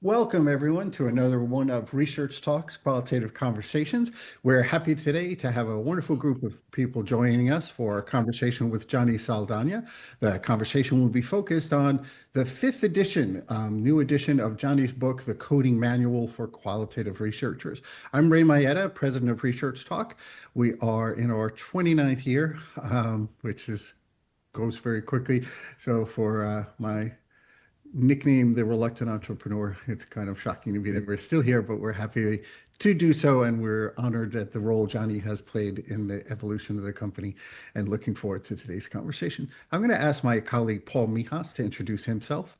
Welcome, everyone, to another one of Research Talks, Qualitative Conversations. We're happy today to have a wonderful group of people joining us for a conversation with Johnny Saldaña. The conversation will be focused on the fifth edition, new edition of Johnny's book, The Coding Manual for Qualitative Researchers. I'm Ray Maeta, president of Research Talk. We are in our 29th year, which goes very quickly. So for my nickname the reluctant entrepreneur, it's kind of shocking to me that we're still here, but we're happy to do so, and we're honored at the role Johnny has played in the evolution of the company, and looking forward to today's conversation. I'm going to ask my colleague Paul Mijas to introduce himself.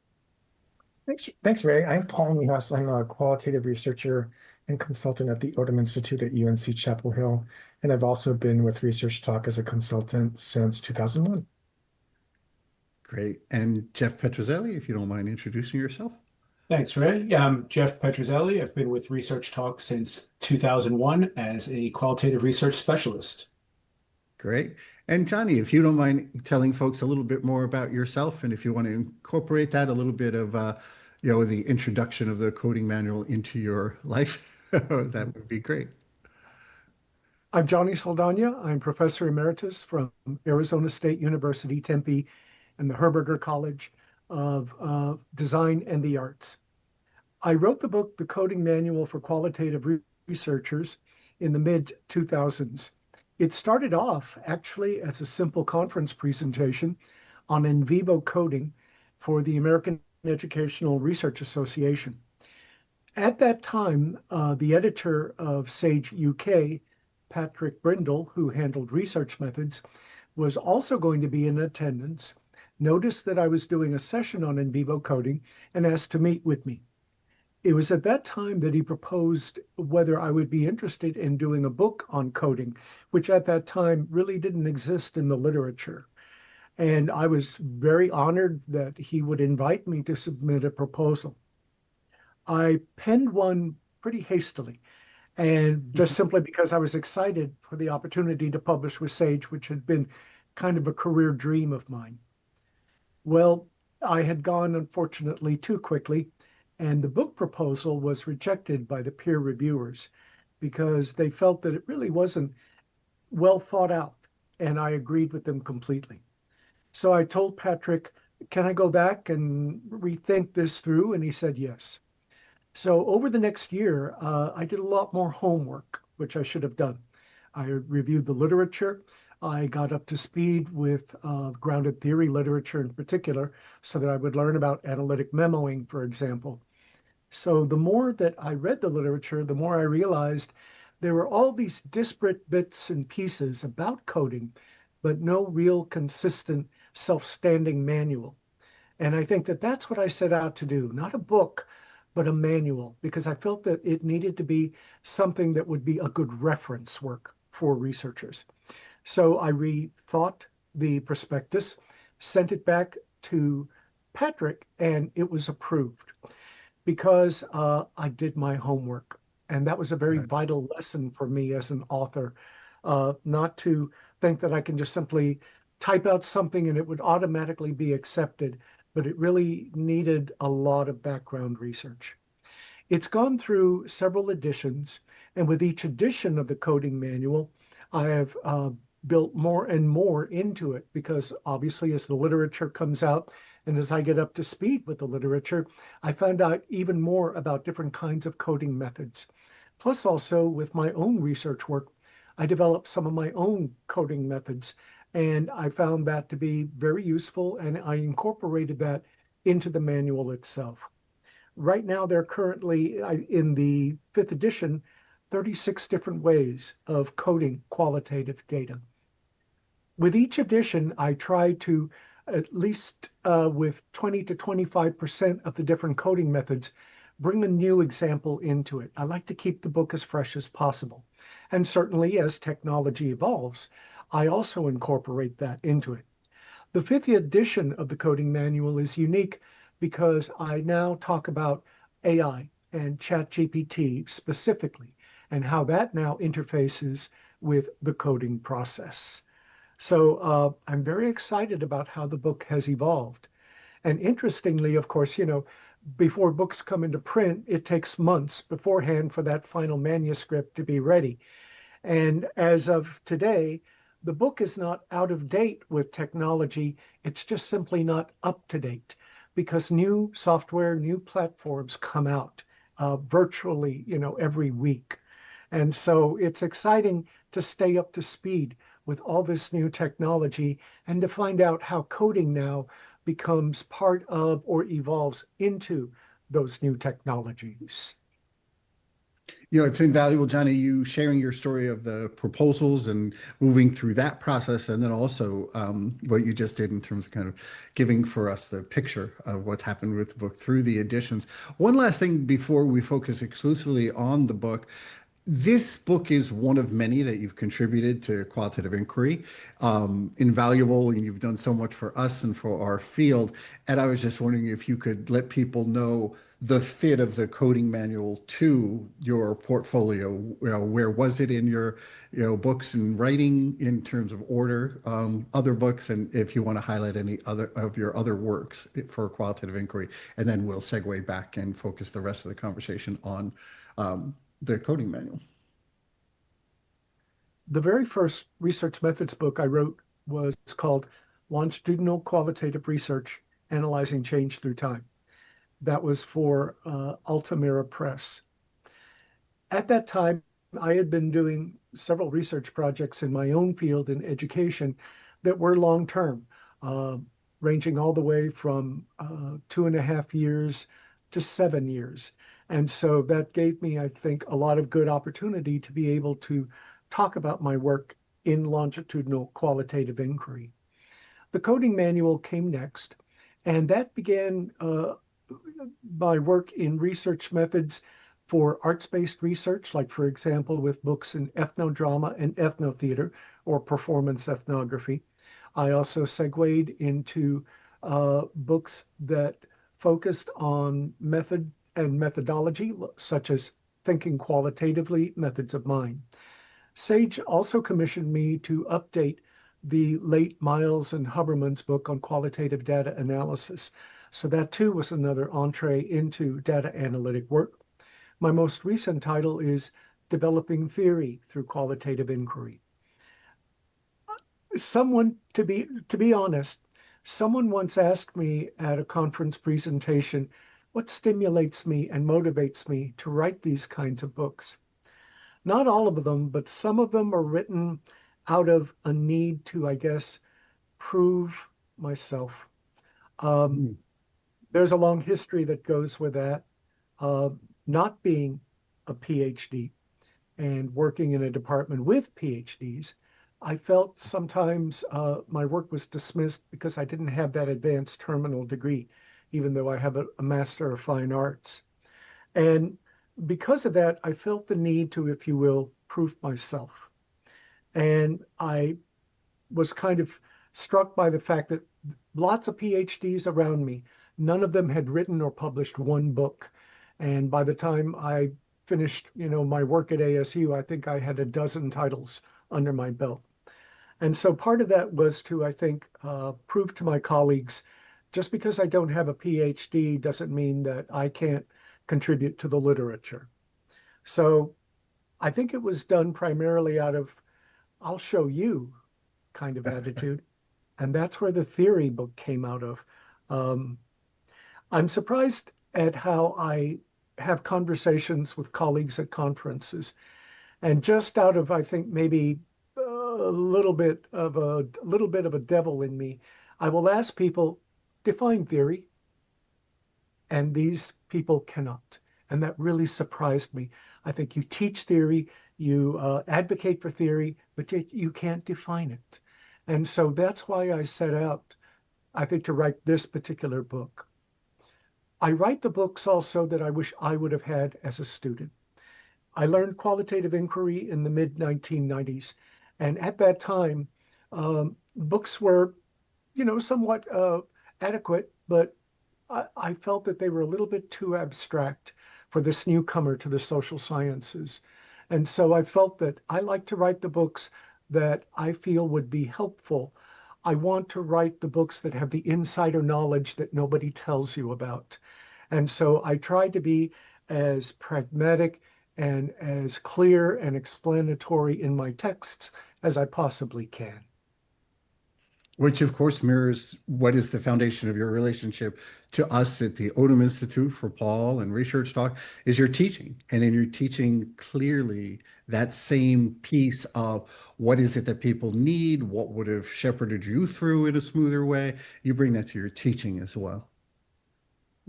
Thanks, Ray. I'm Paul Mijas. I'm a qualitative researcher and consultant at the Odom Institute at UNC Chapel Hill, and I've also been with Research Talk as a consultant since 2001. Great. And Jeff Petrozelli, if you don't mind introducing yourself. Thanks, Ray. I'm Jeff Petrozelli. I've been with Research Talk since 2001 as a qualitative research specialist. Great. And Johnny, if you don't mind telling folks a little bit more about yourself, and if you want to incorporate that a little bit of, the introduction of the coding manual into your life, that would be great. I'm Johnny Saldaña. I'm professor emeritus from Arizona State University, Tempe, and the Herberger College of Design and the Arts. I wrote the book, The Coding Manual for Qualitative Researchers, in the mid-2000s. It started off actually as a simple conference presentation on in vivo coding for the American Educational Research Association. At that time, the editor of Sage UK, Patrick Brindle, who handled research methods, was also going to be in attendance, noticed that I was doing a session on in vivo coding, and asked to meet with me. It was at that time that he proposed whether I would be interested in doing a book on coding, which at that time really didn't exist in the literature. And I was very honored that he would invite me to submit a proposal. I penned one pretty hastily, and just simply because I was excited for the opportunity to publish with Sage, which had been kind of a career dream of mine. Well, I had gone, unfortunately, too quickly, and the book proposal was rejected by the peer reviewers because they felt that it really wasn't well thought out, and I agreed with them completely. So I told Patrick, can I go back and rethink this through? And he said yes. So over the next year, I did a lot more homework, which I should have done. I reviewed the literature. I got up to speed with grounded theory literature in particular, so that I would learn about analytic memoing, for example. So the more that I read the literature, the more I realized there were all these disparate bits and pieces about coding, but no real consistent self-standing manual. And I think that that's what I set out to do, not a book, but a manual, because I felt that it needed to be something that would be a good reference work for researchers. So I rethought the prospectus, sent it back to Patrick, and it was approved because I did my homework. And that was a very vital lesson for me as an author, not to think that I can just simply type out something and it would automatically be accepted, but it really needed a lot of background research. It's gone through several editions, and with each edition of the coding manual, I have built more and more into it because obviously as the literature comes out and as I get up to speed with the literature, I found out even more about different kinds of coding methods. Plus also with my own research work, I developed some of my own coding methods, and I found that to be very useful, and I incorporated that into the manual itself. Right now, there are currently, in the fifth edition, 36 different ways of coding qualitative data. With each edition, I try to, at least with 20 to 25% of the different coding methods, bring a new example into it. I like to keep the book as fresh as possible. And certainly as technology evolves, I also incorporate that into it. The fifth edition of the coding manual is unique because I now talk about AI and ChatGPT specifically, and how that now interfaces with the coding process. So I'm very excited about how the book has evolved. And interestingly, of course, before books come into print, it takes months beforehand for that final manuscript to be ready. And as of today, the book is not out of date with technology. It's just simply not up to date because new software, new platforms come out virtually, every week. And so it's exciting to stay up to speed with all this new technology and to find out how coding now becomes part of or evolves into those new technologies. It's invaluable, Johnny, you sharing your story of the proposals and moving through that process, and then also what you just did in terms of kind of giving for us the picture of what's happened with the book through the editions. One last thing before we focus exclusively on the book. This book is one of many that you've contributed to Qualitative Inquiry. Invaluable, and you've done so much for us and for our field. And I was just wondering if you could let people know the fit of the coding manual to your portfolio. Where was it in your, books and writing in terms of order, other books, and if you want to highlight any other of your other works for Qualitative Inquiry, and then we'll segue back and focus the rest of the conversation on the coding manual. The very first research methods book I wrote was called Longitudinal Qualitative Research, Analyzing Change Through Time. That was for Altamira Press. At that time, I had been doing several research projects in my own field in education that were long-term, ranging all the way from 2.5 years to 7 years. And so that gave me, I think, a lot of good opportunity to be able to talk about my work in longitudinal qualitative inquiry. The coding manual came next, and that began my work in research methods for arts-based research, like, for example, with books in ethnodrama and ethnotheater or performance ethnography. I also segued into books that focused on method and methodology, such as thinking qualitatively, methods of mind. Sage also commissioned me to update the late Miles and Huberman's book on qualitative data analysis. So that too was another entree into data analytic work. My most recent title is Developing Theory Through Qualitative Inquiry. To be honest, someone once asked me at a conference presentation, what stimulates me and motivates me to write these kinds of books? Not all of them, but some of them are written out of a need to, I guess, prove myself. There's a long history that goes with that. Not being a PhD and working in a department with PhDs, I felt sometimes my work was dismissed because I didn't have that advanced terminal degree, even though I have a Master of Fine Arts. And because of that, I felt the need to, if you will, prove myself. And I was kind of struck by the fact that lots of PhDs around me, none of them had written or published one book. And by the time I finished, my work at ASU, I think I had a dozen titles under my belt. And so part of that was to, I think, prove to my colleagues, just because I don't have a PhD doesn't mean that I can't contribute to the literature. So I think it was done primarily out of, I'll show you kind of attitude. And that's where the theory book came out of. I'm surprised at how I have conversations with colleagues at conferences. And just out of, I think, maybe a little bit of a devil in me, I will ask people, define theory. And these people cannot. And that really surprised me. I think you teach theory, you advocate for theory, but you can't define it. And so that's why I set out, I think, to write this particular book. I write the books also that I wish I would have had as a student. I learned qualitative inquiry in the mid-1990s. And at that time, books were, somewhat adequate, but I felt that they were a little bit too abstract for this newcomer to the social sciences. And so I felt that I like to write the books that I feel would be helpful. I want to write the books that have the insider knowledge that nobody tells you about. And so I try to be as pragmatic and as clear and explanatory in my texts as I possibly can. Which of course mirrors what is the foundation of your relationship to us at the Odom Institute for Paul and Research Talk is your teaching. And in your teaching, clearly that same piece of what is it that people need, what would have shepherded you through in a smoother way, you bring that to your teaching as well.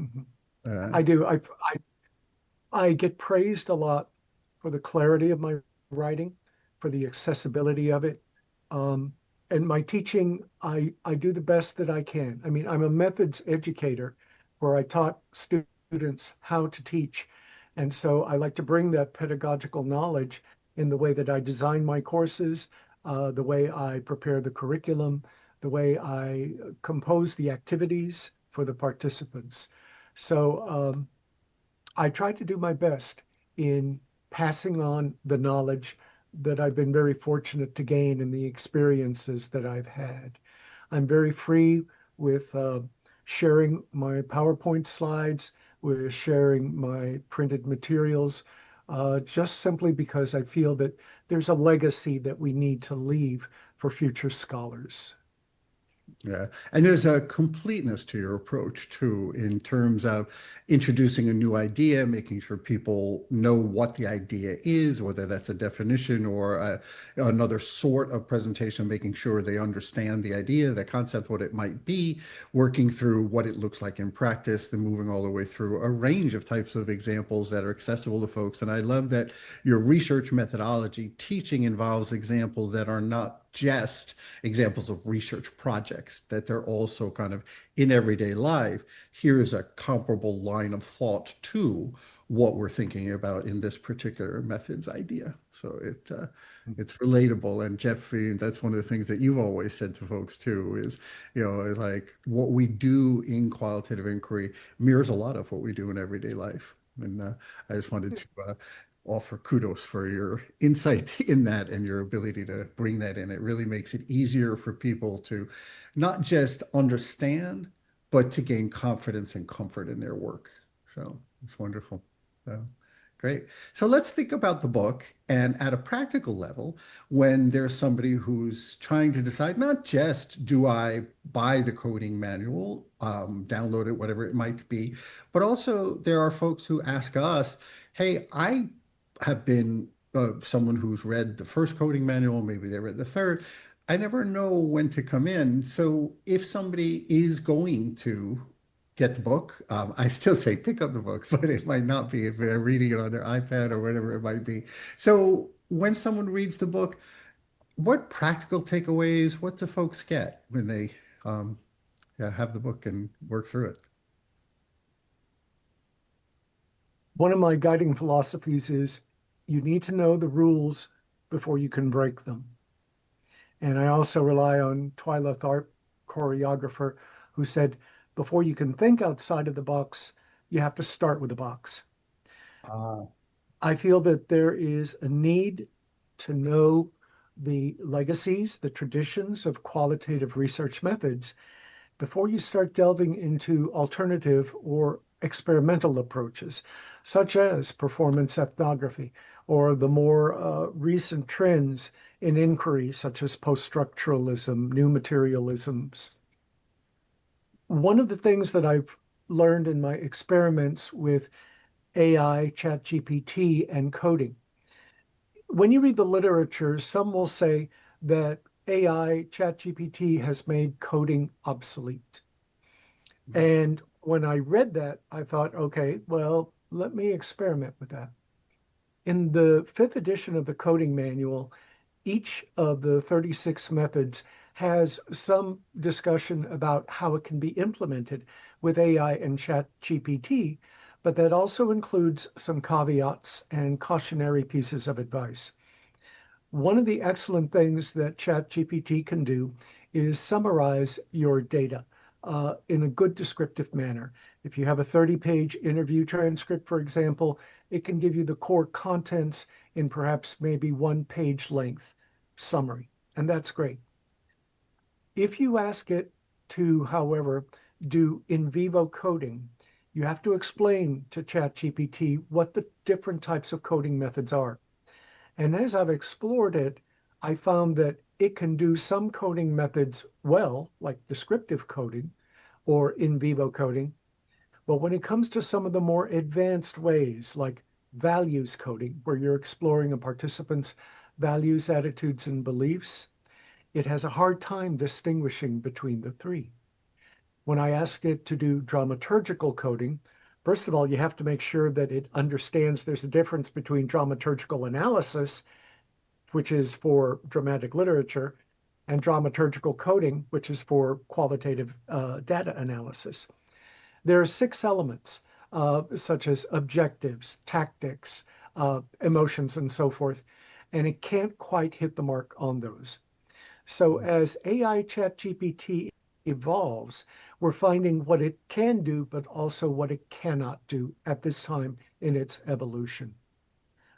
Mhm. Uh, I do. I get praised a lot for the clarity of my writing, for the accessibility of it. Um, and my teaching, I do the best that I can. I mean, I'm a methods educator where I taught students how to teach. And so I like to bring that pedagogical knowledge in the way that I design my courses, the way I prepare the curriculum, the way I compose the activities for the participants. So I try to do my best in passing on the knowledge that I've been very fortunate to gain and the experiences that I've had. I'm very free with sharing my PowerPoint slides, with sharing my printed materials, just simply because I feel that there's a legacy that we need to leave for future scholars. Yeah. And there's a completeness to your approach too, in terms of introducing a new idea, making sure people know what the idea is, whether that's a definition or another sort of presentation, making sure they understand the idea, the concept, what it might be, working through what it looks like in practice, then moving all the way through a range of types of examples that are accessible to folks. And I love that your research methodology teaching involves examples that are not just examples of research projects, that they're also kind of in everyday life. Here's a comparable line of thought to what we're thinking about in this particular methods idea. So it's relatable. And Jeff, that's one of the things that you've always said to folks too, is, like what we do in qualitative inquiry mirrors a lot of what we do in everyday life. And I just wanted to offer kudos for your insight in that and your ability to bring that in. It really makes it easier for people to not just understand, but to gain confidence and comfort in their work. So it's wonderful. So, great. So let's think about the book and at a practical level, when there's somebody who's trying to decide not just do I buy the coding manual, download it, whatever it might be, but also there are folks who ask us, hey, I have been someone who's read the first coding manual, maybe they read the third. I never know when to come in. So if somebody is going to get the book, I still say pick up the book, but it might not be if they're reading it on their iPad or whatever it might be. So when someone reads the book, what practical takeaways, what do folks get when they yeah, have the book and work through it? One of my guiding philosophies is you need to know the rules before you can break them. And I also rely on Twyla Tharp, choreographer, who said, before you can think outside of the box, you have to start with the box. I feel that there is a need to know the legacies, the traditions of qualitative research methods before you start delving into alternative or experimental approaches, such as performance ethnography or the more recent trends in inquiry, such as post-structuralism, new materialisms. One of the things that I've learned in my experiments with AI, ChatGPT, and coding, when you read the literature, some will say that AI, ChatGPT has made coding obsolete. And when I read that, I thought, okay, well, let me experiment with that. In the fifth edition of the coding manual, each of the 36 methods has some discussion about how it can be implemented with AI and ChatGPT, but that also includes some caveats and cautionary pieces of advice. One of the excellent things that ChatGPT can do is summarize your data in a good descriptive manner. If you have a 30-page interview transcript, for example, it can give you the core contents in perhaps maybe 1-page length summary, and that's great. If you ask it to, however, do in vivo coding, you have to explain to ChatGPT what the different types of coding methods are. And as I've explored it, I found that it can do some coding methods well, like descriptive coding or in vivo coding. But when it comes to some of the more advanced ways, like values coding, where you're exploring a participant's values, attitudes, and beliefs, it has a hard time distinguishing between the three. When I ask it to do dramaturgical coding, first of all, you have to make sure that it understands there's a difference between dramaturgical analysis, which is for dramatic literature, and dramaturgical coding, which is for qualitative data analysis. There are 6 elements, such as objectives, tactics, emotions, and so forth, and it can't quite hit the mark on those. So as AI ChatGPT evolves, we're finding what it can do, but also what it cannot do at this time in its evolution.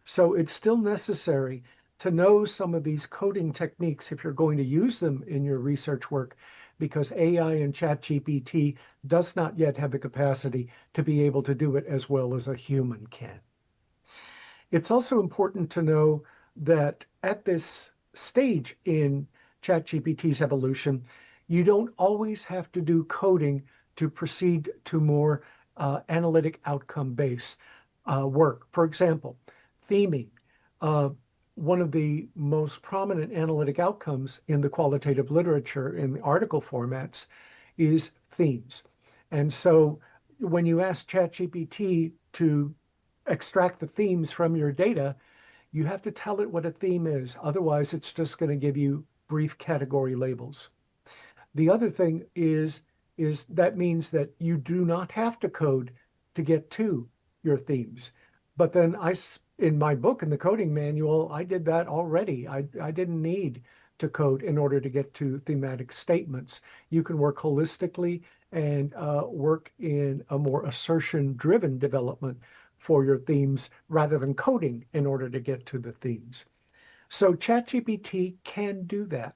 So it's still necessary to know some of these coding techniques if you're going to use them in your research work, because AI and ChatGPT does not yet have the capacity to be able to do it as well as a human can. It's also important to know that at this stage in ChatGPT's evolution, you don't always have to do coding to proceed to more analytic outcome-based work. For example, theming. One of the most prominent analytic outcomes in the qualitative literature in the article formats is themes. And so when you ask ChatGPT to extract the themes from your data, you have to tell it what a theme is. Otherwise, it's just going to give you brief category labels. The other thing is that means that you do not have to code to get to your themes. But then in my book, in the coding manual, I did that already. I didn't need to code in order to get to thematic statements. You can work holistically and work in a more assertion-driven development for your themes rather than coding in order to get to the themes. So ChatGPT can do that.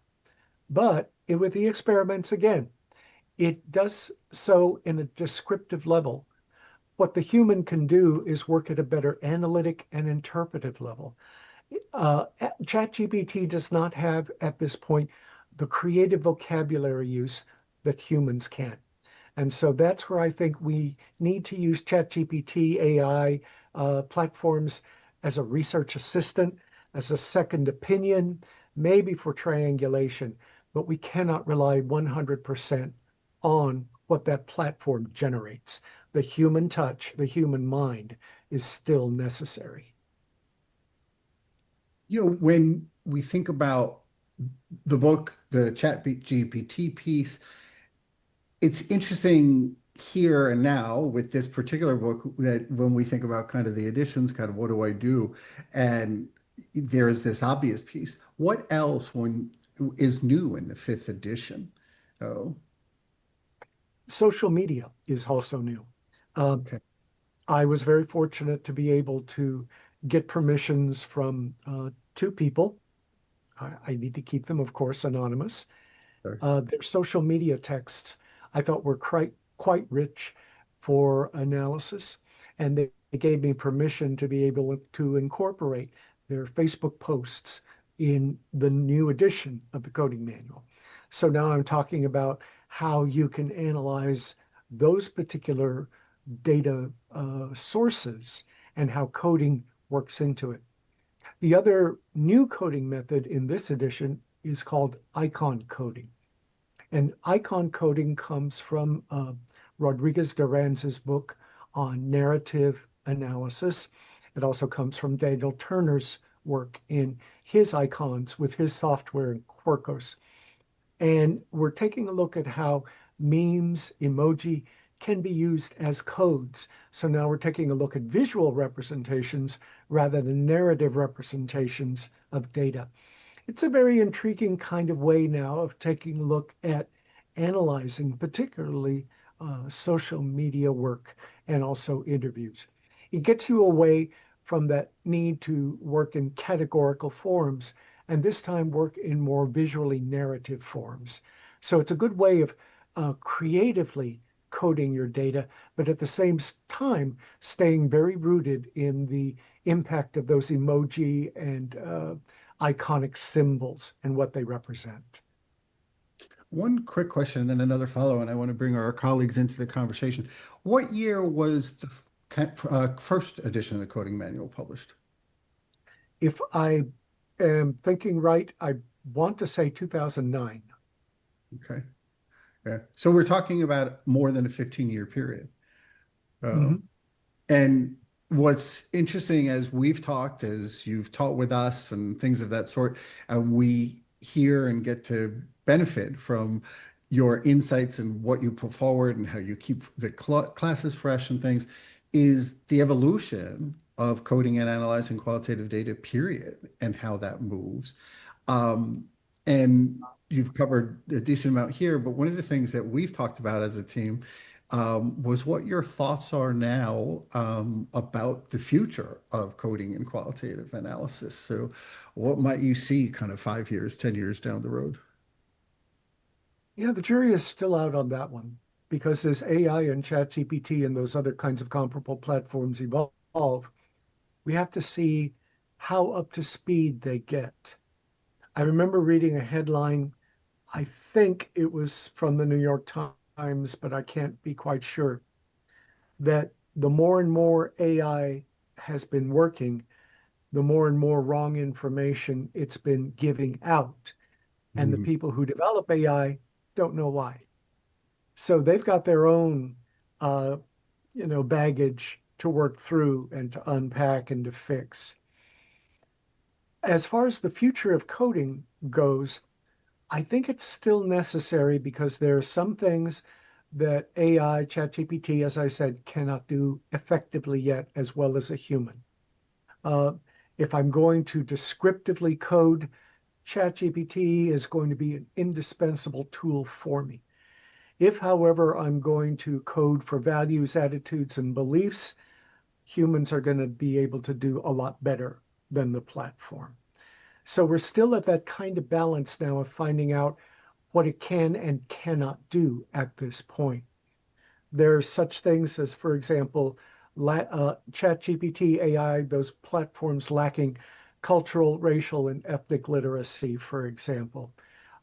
But with the experiments, again, it does so in a descriptive level. What the human can do is work at a better analytic and interpretive level. ChatGPT does not have, at this point, the creative vocabulary use that humans can. And so that's where I think we need to use ChatGPT AI platforms as a research assistant, as a second opinion, maybe for triangulation, but we cannot rely 100% on what that platform generates. The human touch, the human mind is still necessary. When we think about the book, the ChatGPT piece, it's interesting here and now with this particular book that when we think about kind of the editions, kind of what do I do? And there is this obvious piece. What else is new in the 5th edition? Oh, Social media is also new. okay. I was very fortunate to be able to get permissions from 2 people. I need to keep them, of course, anonymous. Sure. Their social media texts I thought were quite rich for analysis, and they gave me permission to be able to incorporate their Facebook posts in the new edition of the coding manual. So now I'm talking about how you can analyze those particular data sources and how coding works into it. The other new coding method in this edition is called icon coding. And icon coding comes from Rodriguez Duranz's book on narrative analysis. It also comes from Daniel Turner's work in his icons with his software in Quarkos. And we're taking a look at how memes, emoji can be used as codes. So now we're taking a look at visual representations rather than narrative representations of data. It's a very intriguing kind of way now of taking a look at analyzing particularly social media work and also interviews. It gets you away from that need to work in categorical forms and this time work in more visually narrative forms. So it's a good way of creatively coding your data, but at the same time, staying very rooted in the impact of those emoji and iconic symbols and what they represent. One quick question and then another follow, and I want to bring our colleagues into the conversation. What year was the first edition of the coding manual published? If I am thinking right, I want to say 2009. Okay. Yeah. So we're talking about more than a 15-year period. Mhm. And what's interesting as we've talked, as you've taught with us and things of that sort, and we hear and get to benefit from your insights and what you put forward and how you keep the classes fresh and things, is the evolution of coding and analyzing qualitative data, period, and how that moves. And you've covered a decent amount here, but one of the things that we've talked about as a team was what your thoughts are now about the future of coding and qualitative analysis. So what might you see kind of 5 years, 10 years down the road? Yeah, the jury is still out on that one because as AI and ChatGPT and those other kinds of comparable platforms evolve, we have to see how up to speed they get. I remember reading a headline, I think it was from the New York Times, but I can't be quite sure, that the more and more AI has been working, the more and more wrong information it's been giving out. And the Mm. people who develop AI don't know why. So they've got their own, uh, baggage to work through and to unpack and to fix. As far as the future of coding goes, I think it's still necessary because there are some things that AI, ChatGPT, as I said, cannot do effectively yet as well as a human. Uh, if I'm going to descriptively code, ChatGPT is going to be an indispensable tool for me. If, however, I'm going to code for values, attitudes, and beliefs, humans are going to be able to do a lot better than the platform. So we're still at that kind of balance now of finding out what it can and cannot do at this point. There are such things as, for example, ChatGPT, AI, those platforms lacking cultural, racial, and ethnic literacy, for example.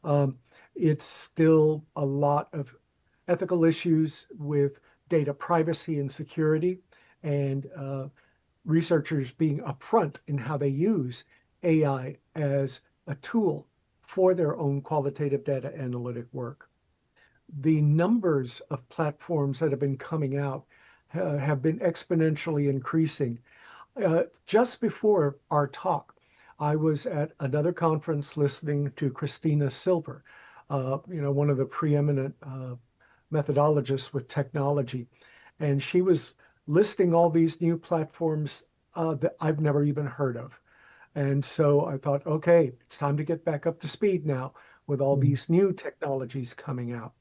Um, it's still a lot of ethical issues with data privacy and security, and researchers being upfront in how they use AI as a tool for their own qualitative data analytic work. The numbers of platforms that have been coming out have been exponentially increasing. Just before our talk, I was at another conference listening to Christina Silver, one of the preeminent methodologists with technology, and she was listing all these new platforms that I've never even heard of. And so I thought, okay, it's time to get back up to speed now with all these new technologies coming out.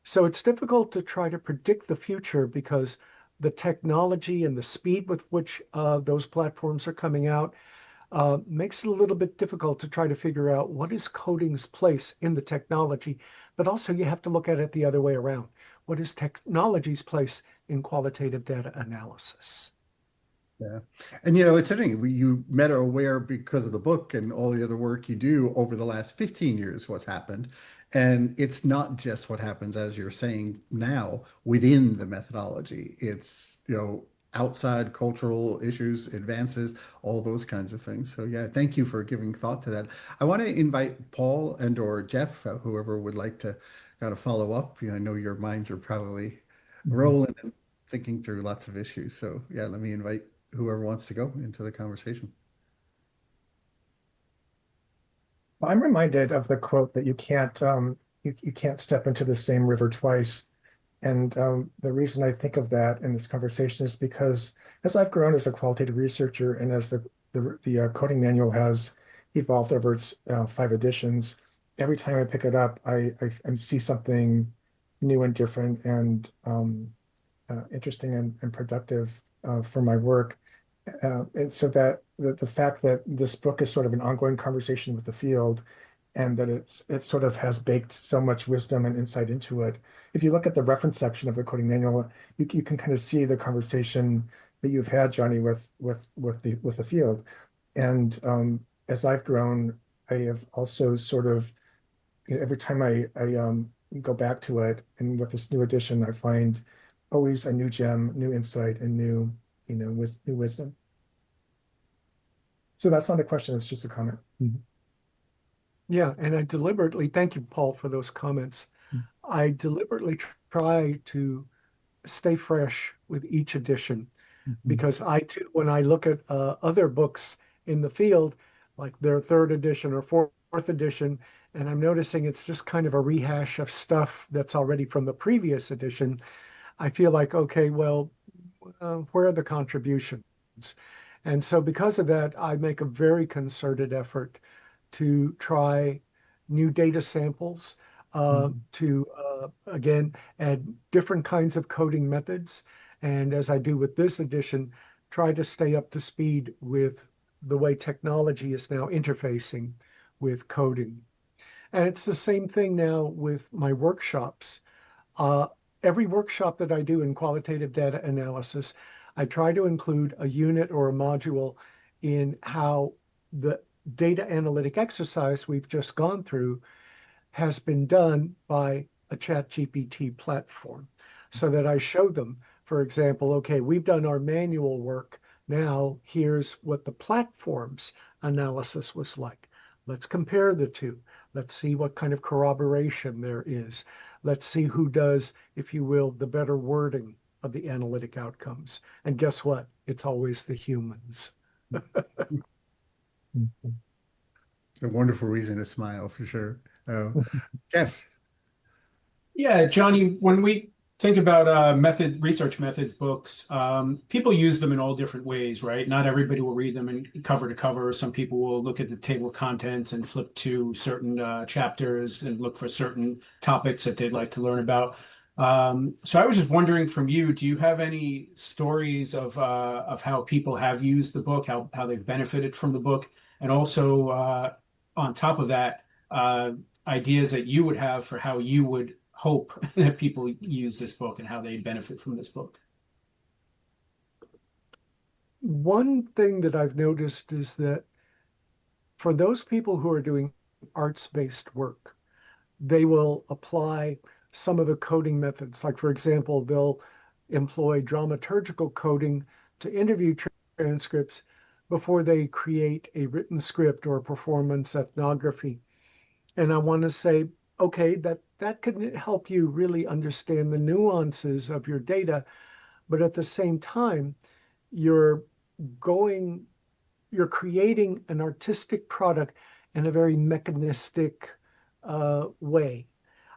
So it's difficult to try to predict the future because the technology and the speed with which those platforms are coming out makes it a little bit difficult to try to figure out what is coding's place in the technology. But also you have to look at it the other way around. What is technology's place in qualitative data analysis? Yeah. And it's interesting. You met aware because of the book and all the other work you do over the last 15 years, what's happened. And it's not just what happens, as you're saying now, within the methodology. It's, outside cultural issues, advances, all those kinds of things. So yeah, thank you for giving thought to that. I want to invite Paul and or Jeff, whoever would like to kind of follow up. I know your minds are probably Mhm. rolling and thinking through lots of issues. So yeah, let me invite whoever wants to go into the conversation. I'm reminded of the quote that you can't step into the same river twice. And the reason I think of that in this conversation is because as I've grown as a qualitative researcher and as the coding manual has evolved over its 5 editions, every time I pick it up, I see something new and different and interesting and productive for my work. And so that the fact that this book is sort of an ongoing conversation with the field and that it sort of has baked so much wisdom and insight into it. If you look at the reference section of the coding manual, you can kind of see the conversation that you've had, Johnny, with the field. And as I've grown, I have also sort of, every time I go back to it, and with this new edition, I find always a new gem, new insight, and new, with new wisdom. So that's not a question, it's just a comment. Yeah, and I deliberately, thank you, Paul, for those comments. I deliberately try to stay fresh with each edition because I too, when I look at other books in the field, like their third edition or fourth edition, and I'm noticing it's just kind of a rehash of stuff that's already from the previous edition, I feel like, okay, well, where are the contributions? And so because of that, I make a very concerted effort to try new data samples, to again add different kinds of coding methods. And as I do with this edition, try to stay up to speed with the way technology is now interfacing with coding. And it's the same thing now with my workshops. Uh, every workshop that I do in qualitative data analysis, I try to include a unit or a module in how the data analytic exercise we've just gone through has been done by a ChatGPT platform, so that I show them, for example, okay, we've done our manual work. Now here's what the platform's analysis was like. Let's compare the two. Let's see what kind of corroboration there is. Let's see who does, if you will, the better wording of the analytic outcomes. And guess what? It's always the humans. A wonderful reason to smile for sure. Jeff. Yeah, Johnny, when we think about research methods books, people use them in all different ways, right? Not everybody will read them in cover to cover. Some people will look at the table of contents and flip to certain chapters and look for certain topics that they'd like to learn about. So I was just wondering from you, do you have any stories of how people have used the book, how they've benefited from the book, and also on top of that, ideas that you would have for how you would hope that people use this book and how they benefit from this book? One thing that I've noticed is that for those people who are doing arts-based work, they will apply some of the coding methods. Like, for example, they'll employ dramaturgical coding to interview transcripts before they create a written script or a performance ethnography. And I want to say, okay, that can help you really understand the nuances of your data, but at the same time, you're going, you're creating an artistic product in a very mechanistic way.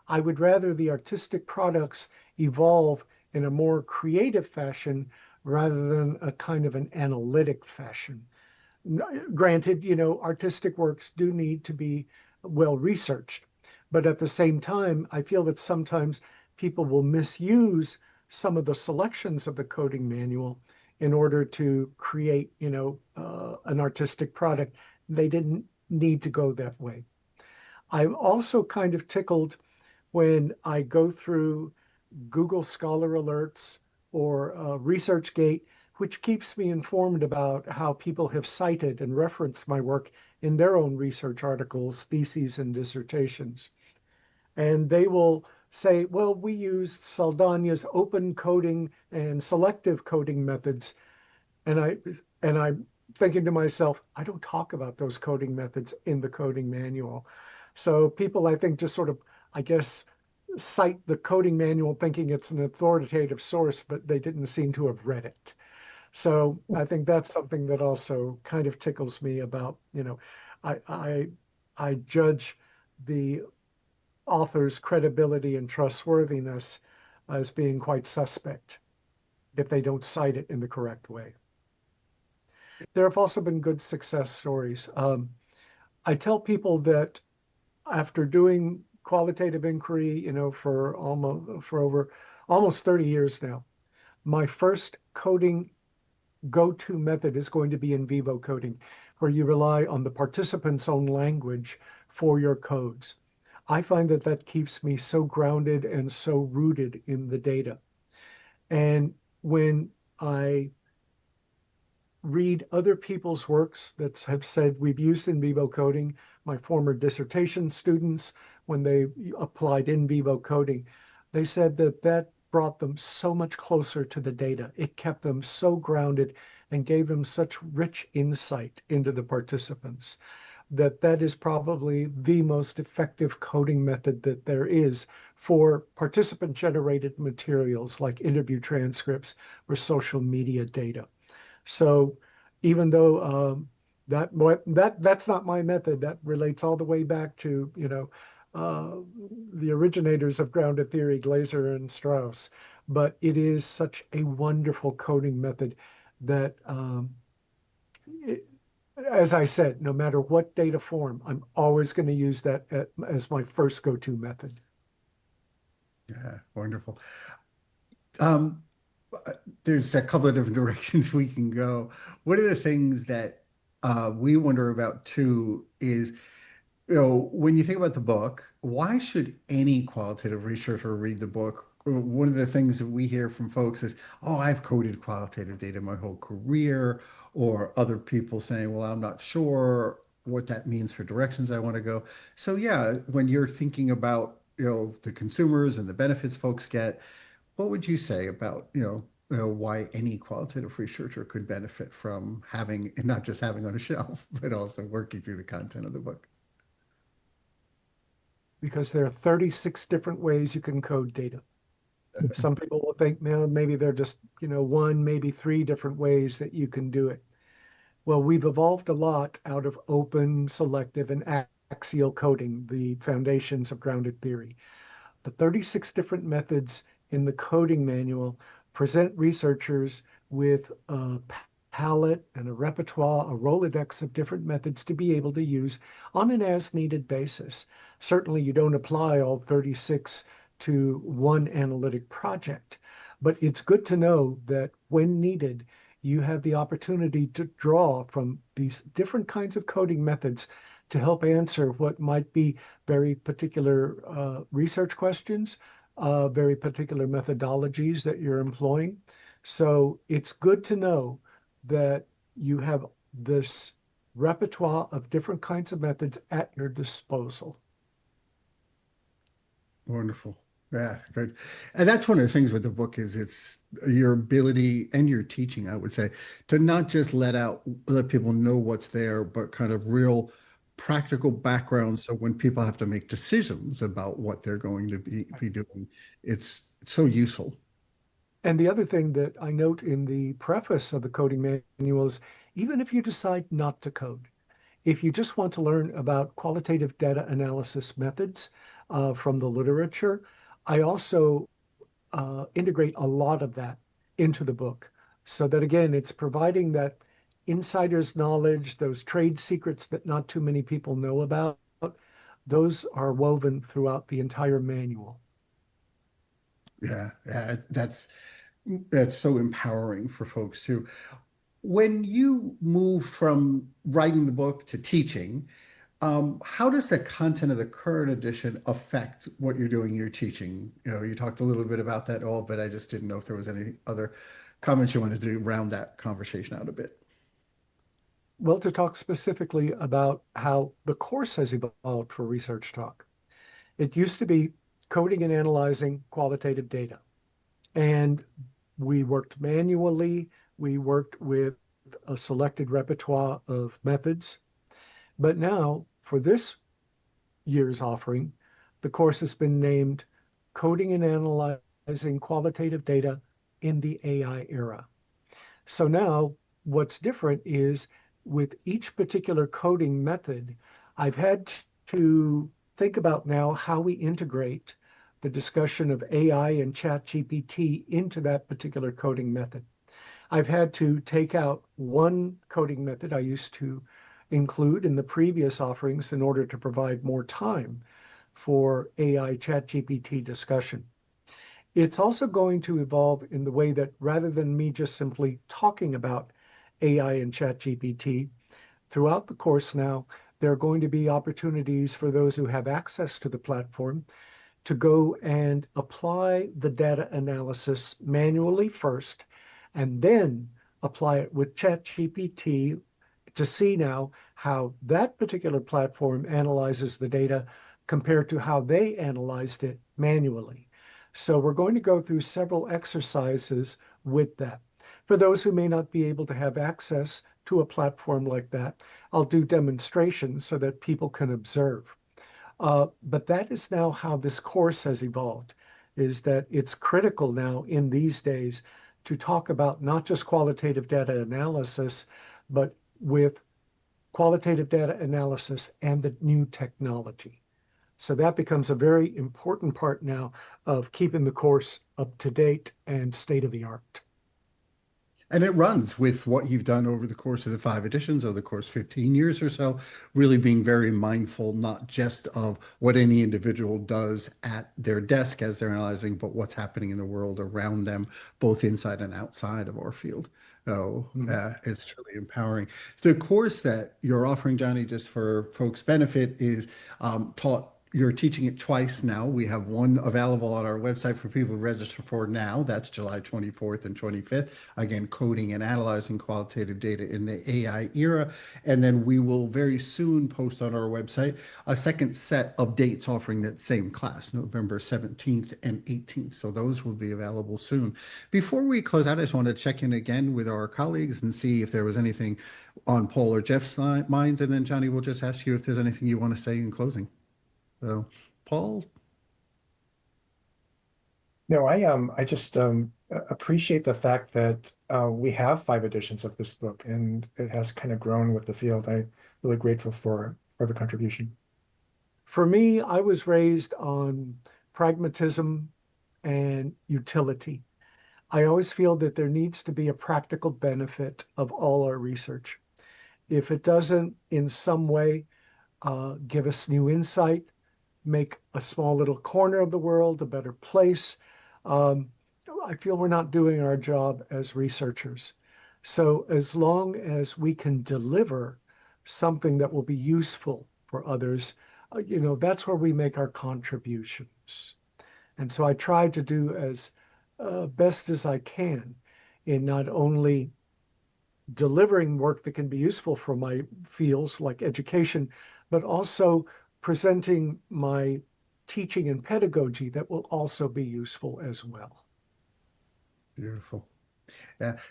I would rather the artistic products evolve in a more creative fashion rather than a kind of an analytic fashion. Granted, artistic works do need to be well researched, but at the same time, I feel that sometimes people will misuse some of the selections of the coding manual in order to create, an artistic product. They didn't need to go that way. I'm also kind of tickled when I go through Google Scholar Alerts or ResearchGate, which keeps me informed about how people have cited and referenced my work in their own research articles, theses, and dissertations. And they will say, well, we used Saldaña's open coding and selective coding methods. And I'm thinking to myself, I don't talk about those coding methods in the coding manual. So people, I think, just sort of, I guess, cite the coding manual thinking it's an authoritative source, but they didn't seem to have read it. So I think that's something that also kind of tickles me about, I judge the author's credibility and trustworthiness as being quite suspect if they don't cite it in the correct way. There have also been good success stories. I tell people that after doing qualitative inquiry, for over almost 30 years now, my first coding go-to method is going to be in vivo coding, where you rely on the participant's own language for your codes. I find that that keeps me so grounded and so rooted in the data. And when I read other people's works that have said we've used in vivo coding, my former dissertation students, when they applied in vivo coding, they said that that brought them so much closer to the data. It kept them so grounded and gave them such rich insight into the participants that that is probably the most effective coding method that there is for participant generated materials like interview transcripts or social media data. So even though that's not my method, that relates all the way back to, the originators of grounded theory, Glaser and Strauss. But it is such a wonderful coding method that, as I said, no matter what data form, I'm always going to use that as my first go-to method. Yeah, wonderful. Um, there's a couple of different directions we can go. One of the things that we wonder about too is, when you think about the book, why should any qualitative researcher read the book? One of the things that we hear from folks is, oh, I've coded qualitative data my whole career, or other people saying, well, I'm not sure what that means for directions I want to go. So yeah, when you're thinking about, the consumers and the benefits folks get, what would you say about, why any qualitative researcher could benefit from having, and not just having on a shelf, but also working through the content of the book? Because there are 36 different ways you can code data. Some people will think, man, maybe there are just, one, maybe three different ways that you can do it. Well, we've evolved a lot out of open, selective, and axial coding, the foundations of grounded theory. The 36 different methods in the coding manual present researchers with a palette and a repertoire, a Rolodex of different methods to be able to use on an as-needed basis. Certainly, you don't apply all 36 to one analytic project, but it's good to know that when needed, you have the opportunity to draw from these different kinds of coding methods to help answer what might be very particular research questions, very particular methodologies that you're employing. So it's good to know that you have this repertoire of different kinds of methods at your disposal. Wonderful. Yeah, good. And that's one of the things with the book is it's your ability and your teaching, I would say, to not just let people know what's there, but kind of real practical background. So when people have to make decisions about what they're going to be doing, it's so useful. And the other thing that I note in the preface of the coding manual is even if you decide not to code, if you just want to learn about qualitative data analysis methods from the literature, I also integrate a lot of that into the book. So that again, it's providing that insider's knowledge, those trade secrets that not too many people know about, those are woven throughout the entire manual. Yeah, yeah, that's so empowering for folks too. When you move from writing the book to teaching, how does the content of the current edition affect what you're doing, you're teaching? You talked a little bit about that all, but I just didn't know if there was any other comments you wanted to round that conversation out a bit. Well, to talk specifically about how the course has evolved for ResearchTalk. It used to be coding and analyzing qualitative data. And we worked manually. We worked with a selected repertoire of methods. But now, for this year's offering, the course has been named Coding and Analyzing Qualitative Data in the AI Era. So now, what's different is with each particular coding method, I've had to think about now how we integrate the discussion of AI and ChatGPT into that particular coding method. I've had to take out one coding method I used to include in the previous offerings in order to provide more time for AI ChatGPT discussion. It's also going to evolve in the way that rather than me just simply talking about AI and ChatGPT, throughout the course now, there are going to be opportunities for those who have access to the platform to go and apply the data analysis manually first, and then apply it with ChatGPT to see now how that particular platform analyzes the data compared to how they analyzed it manually. So we're going to go through several exercises with that. For those who may not be able to have access to a platform like that, I'll do demonstrations so that people can observe. But that is now how this course has evolved, is that it's critical now in these days to talk about not just qualitative data analysis, but with qualitative data analysis and the new technology. So that becomes a very important part now of keeping the course up to date and state of the art. And it runs with what you've done over the course of the 5 editions, over the course of 15 years or so, really being very mindful, not just of what any individual does at their desk as they're analyzing, but what's happening in the world around them, both inside and outside of our field. So it's truly empowering. The course that you're offering, Johnny, just for folks' benefit, is you're teaching it twice now. We have one available on our website for people to register for now. That's July 24th and 25th. Again, coding and analyzing qualitative data in the AI era. And then we will very soon post on our website a second set of dates offering that same class, November 17th and 18th. So those will be available soon. Before we close out, I just want to check in again with our colleagues and see if there was anything on Paul or Jeff's mind. And then, Johnny, we'll just ask you if there's anything you want to say in closing. So, Paul? No, I just appreciate the fact that we have 5 editions of this book, and it has kind of grown with the field. I'm really grateful for the contribution. For me, I was raised on pragmatism and utility. I always feel that there needs to be a practical benefit of all our research. If it doesn't in some way give us new insight, make a small little corner of the world a better place, I feel we're not doing our job as researchers. So as long as we can deliver something that will be useful for others, that's where we make our contributions. And so I try to do as best as I can in not only delivering work that can be useful for my fields like education, but also presenting my teaching and pedagogy that will also be useful as well. Beautiful.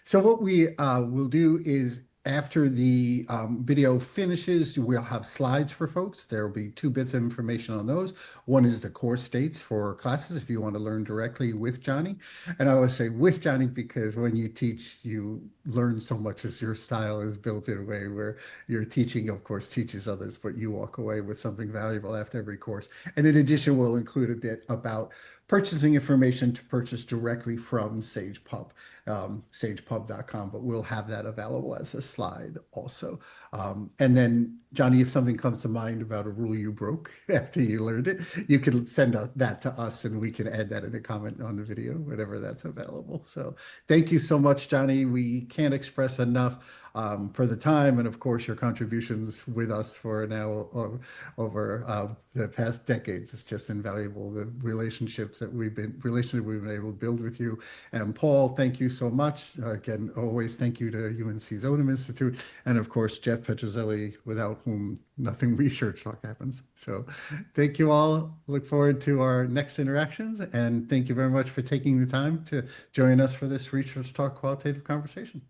So what we will do is after the video finishes, we'll have slides for folks. There will be 2 bits of information on those. One is the course dates for classes if you want to learn directly with Johnny. And I always say with Johnny because when you teach, you learn so much as your style is built in a way where your teaching, of course, teaches others, but you walk away with something valuable after every course. And in addition, we'll include a bit about purchasing information to purchase directly from SagePub, sagepub.com, but we'll have that available as a slide also. And then, Johnny, if something comes to mind about a rule you broke after you learned it, you can send that to us and we can add that in a comment on the video, whenever that's available. So thank you so much, Johnny. We can't express enough for the time and, of course, your contributions with us for now over the past decades. It's just invaluable, the relationships that we've been able to build with you. And Paul, thank you so much. Again, always thank you to UNC's Odom Institute. And of course, Jeff Petrozelli, without whom nothing ResearchTalk happens. So thank you all. Look forward to our next interactions. And thank you very much for taking the time to join us for this ResearchTalk qualitative conversation.